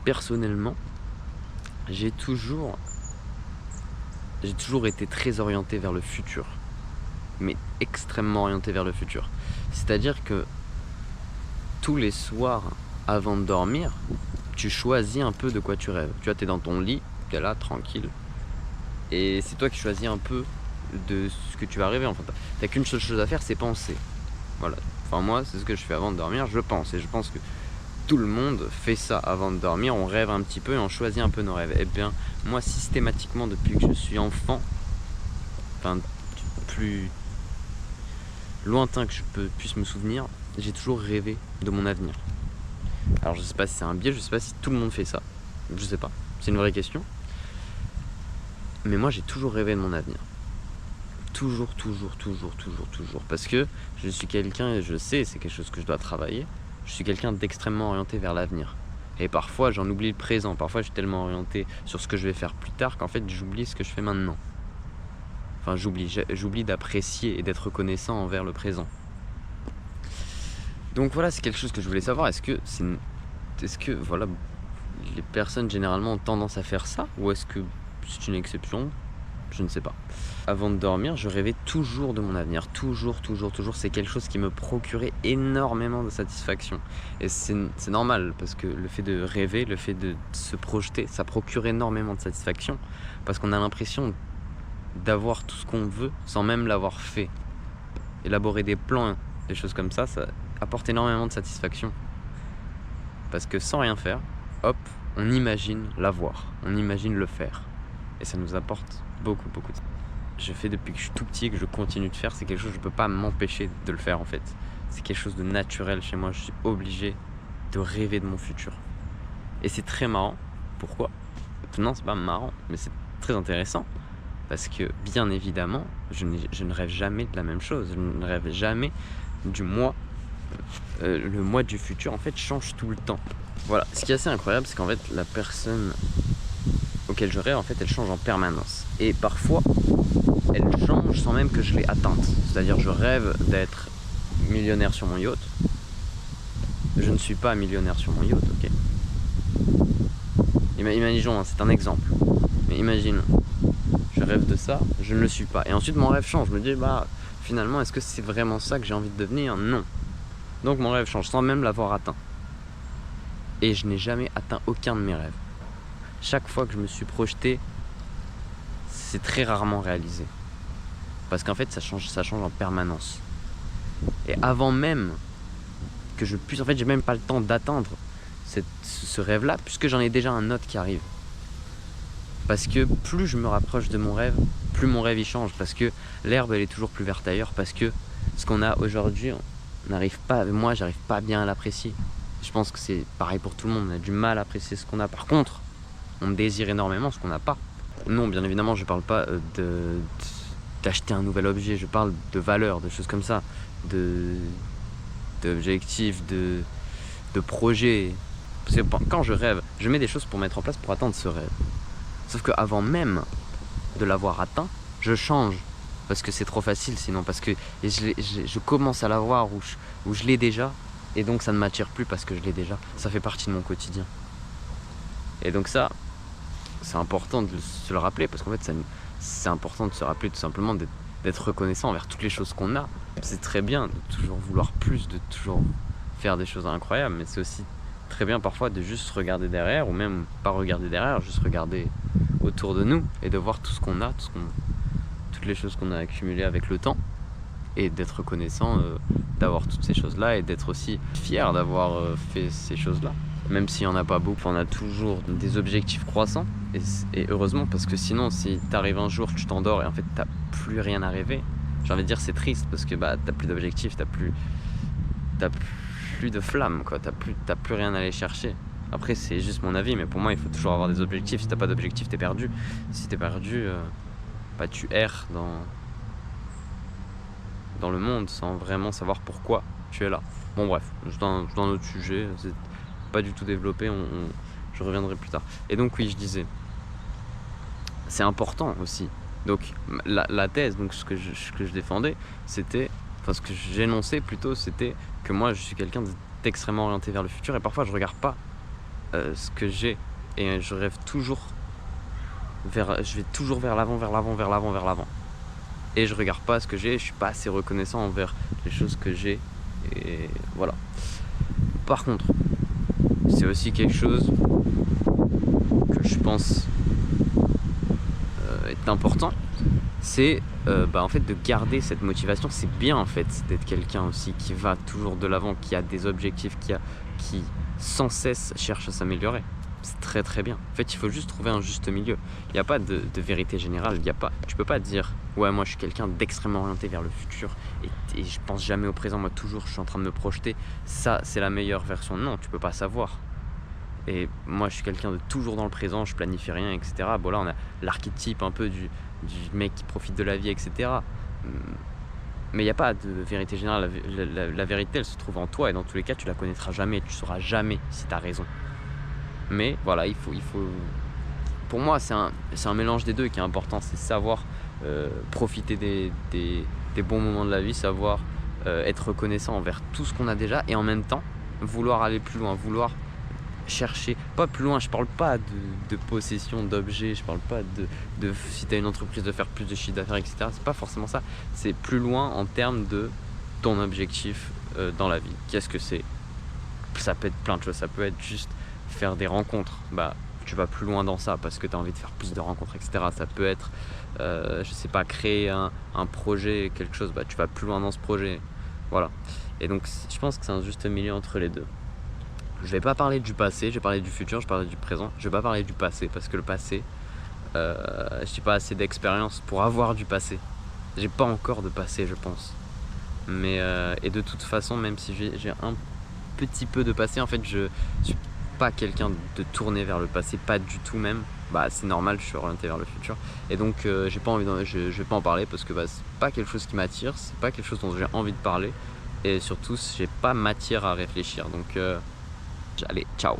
personnellement, j'ai toujours été très orienté vers le futur, mais extrêmement orienté vers le futur. C'est-à-dire que tous les soirs, avant de dormir, tu choisis un peu de quoi tu rêves. Tu vois, t'es dans ton lit, t'es là, tranquille, et c'est toi qui choisis un peu de ce que tu vas rêver. Enfin, t'as qu'une seule chose à faire, c'est penser. Voilà. Enfin, moi, c'est ce que je fais avant de dormir, je pense. Et je pense que tout le monde fait ça avant de dormir. On rêve un petit peu et on choisit un peu nos rêves. Eh bien, moi, systématiquement, depuis que je suis enfant, enfin, plus lointain que puisse me souvenir, j'ai toujours rêvé de mon avenir. Alors, je sais pas si c'est un biais, je sais pas si tout le monde fait ça. Je sais pas. C'est une vraie question. Mais moi, j'ai toujours rêvé de mon avenir. Toujours. Parce que je suis quelqu'un, et je sais, c'est quelque chose que je dois travailler, je suis quelqu'un d'extrêmement orienté vers l'avenir. Et parfois, j'en oublie le présent. Parfois, je suis tellement orienté sur ce que je vais faire plus tard qu'en fait, j'oublie ce que je fais maintenant. Enfin, j'oublie d'apprécier et d'être reconnaissant envers le présent. Donc voilà, c'est quelque chose que je voulais savoir. Est-ce que voilà, les personnes généralement ont tendance à faire ça, ou est-ce que c'est une exception? Je ne sais pas. Avant de dormir, je rêvais toujours de mon avenir. Toujours. C'est quelque chose qui me procurait énormément de satisfaction. Et c'est normal, parce que le fait de rêver, le fait de se projeter, ça procure énormément de satisfaction. Parce qu'on a l'impression d'avoir tout ce qu'on veut sans même l'avoir fait. Élaborer des plans, des choses comme ça apporte énormément de satisfaction. Parce que sans rien faire, hop, on imagine l'avoir. On imagine le faire. Et ça nous apporte beaucoup de... Je fais depuis que je suis tout petit et que je continue de faire. C'est quelque chose que je ne peux pas m'empêcher de le faire en fait. C'est quelque chose de naturel chez moi. Je suis obligé de rêver de mon futur. Et c'est très marrant. Pourquoi? Non, c'est pas marrant, mais c'est très intéressant. Parce que bien évidemment, je ne rêve jamais de la même chose. Je ne rêve jamais du mois. Le mois du futur en fait change tout le temps. Voilà. Ce qui est assez incroyable, c'est qu'en fait la personne auquel je rêve, en fait, elle change en permanence. Et parfois, elle change sans même que je l'ai atteinte. C'est-à-dire, je rêve d'être millionnaire sur mon yacht. Je ne suis pas millionnaire sur mon yacht, ok? Imaginons, hein, c'est un exemple. Mais imagine, je rêve de ça, je ne le suis pas. Et ensuite, mon rêve change. Je me dis, finalement, est-ce que c'est vraiment ça que j'ai envie de devenir? Non. Donc, mon rêve change sans même l'avoir atteint. Et je n'ai jamais atteint aucun de mes rêves. Chaque fois que je me suis projeté, c'est très rarement réalisé. Parce qu'en fait, ça change en permanence. Et avant même que je puisse... En fait, j'ai même pas le temps d'atteindre ce rêve-là, puisque j'en ai déjà un autre qui arrive. Parce que plus je me rapproche de mon rêve, plus mon rêve y change. Parce que l'herbe, elle est toujours plus verte ailleurs. Parce que ce qu'on a aujourd'hui, moi, j'arrive pas bien à l'apprécier. Je pense que c'est pareil pour tout le monde. On a du mal à apprécier ce qu'on a. Par contre, on désire énormément ce qu'on n'a pas. Non, bien évidemment, je parle pas d'acheter un nouvel objet. Je parle de valeurs, de choses comme ça, d'objectifs, de projets. Parce que quand je rêve, je mets des choses pour mettre en place pour atteindre ce rêve. Sauf qu'avant même de l'avoir atteint, je change. Parce que c'est trop facile sinon. Parce que je commence à l'avoir où je l'ai déjà. Et donc ça ne m'attire plus parce que je l'ai déjà. Ça fait partie de mon quotidien. Et donc ça, c'est important de se le rappeler. Parce qu'en fait, c'est important de se rappeler tout simplement d'être reconnaissant envers toutes les choses qu'on a. C'est très bien de toujours vouloir plus, de toujours faire des choses incroyables. Mais c'est aussi très bien parfois de juste regarder derrière. Ou même pas regarder derrière, juste regarder autour de nous. Et de voir tout ce qu'on a, toutes les choses qu'on a accumulées avec le temps. Et d'être reconnaissant d'avoir toutes ces choses-là. Et d'être aussi fier d'avoir fait ces choses-là. Même s'il n'y en a pas beaucoup, on a toujours des objectifs croissants. Et heureusement, parce que sinon, si t'arrives un jour, tu t'endors et en fait, t'as plus rien à rêver. J'ai envie de dire, c'est triste parce que t'as plus d'objectifs, t'as plus de flamme, quoi. T'as plus rien à aller chercher. Après, c'est juste mon avis, mais pour moi, il faut toujours avoir des objectifs. Si t'as pas d'objectifs, t'es perdu. Si t'es perdu, tu erres dans le monde sans vraiment savoir pourquoi tu es là. Bon bref, c'est un autre sujet, c'est pas du tout développé, je reviendrai plus tard. Et donc oui, je disais, c'est important aussi. Donc la thèse, donc ce que je défendais, c'était, enfin ce que j'énonçais plutôt, c'était que moi je suis quelqu'un d'extrêmement orienté vers le futur et parfois je regarde pas ce que j'ai et je rêve toujours je vais toujours vers l'avant, vers l'avant, vers l'avant, vers l'avant. Et je regarde pas ce que j'ai, je suis pas assez reconnaissant envers les choses que j'ai. Et voilà. Par contre, c'est aussi quelque chose que je pense est important. C'est en fait de garder cette motivation. C'est bien en fait d'être quelqu'un aussi qui va toujours de l'avant, qui a des objectifs, qui sans cesse cherche à s'améliorer. C'est très très bien. En fait, il faut juste trouver un juste milieu. Il n'y a pas de vérité générale. Tu peux pas dire ouais, moi je suis quelqu'un d'extrêmement orienté vers le futur et je pense jamais au présent. Moi toujours je suis en train de me projeter. Ça c'est la meilleure version. Non, tu peux pas savoir. Et moi je suis quelqu'un de toujours dans le présent. Je planifie rien, etc. Bon là on a l'archétype un peu du mec qui profite de la vie, etc. Mais il n'y a pas de vérité générale. La vérité elle se trouve en toi et dans tous les cas tu la connaîtras jamais. Tu sauras jamais si tu as raison. Mais voilà, il faut. Pour moi, c'est un mélange des deux qui est important. C'est savoir profiter des bons moments de la vie, savoir être reconnaissant envers tout ce qu'on a déjà et en même temps vouloir aller plus loin, vouloir chercher, pas plus loin. Je parle pas de possession d'objets, je parle pas de si tu as une entreprise de faire plus de chiffre d'affaires, etc. C'est pas forcément ça. C'est plus loin en termes de ton objectif dans la vie. Qu'est-ce que c'est? Ça peut être plein de choses, ça peut être juste faire des rencontres, tu vas plus loin dans ça parce que tu as envie de faire plus de rencontres, etc. Ça peut être, je sais pas, créer un projet, quelque chose, tu vas plus loin dans ce projet. Voilà. Et donc, je pense que c'est un juste milieu entre les deux. Je vais pas parler du passé, je vais parler du futur, je vais parler du présent. Je vais pas parler du passé parce que le passé, j'ai pas assez d'expérience pour avoir du passé. J'ai pas encore de passé, je pense. Mais, et de toute façon, même si j'ai un petit peu de passé, en fait, je suis pas quelqu'un de tourner vers le passé, pas du tout même. C'est normal, je suis orienté vers le futur et donc j'ai pas envie je vais pas en parler parce que c'est pas quelque chose qui m'attire, c'est pas quelque chose dont j'ai envie de parler et surtout j'ai pas matière à réfléchir, donc allez, ciao.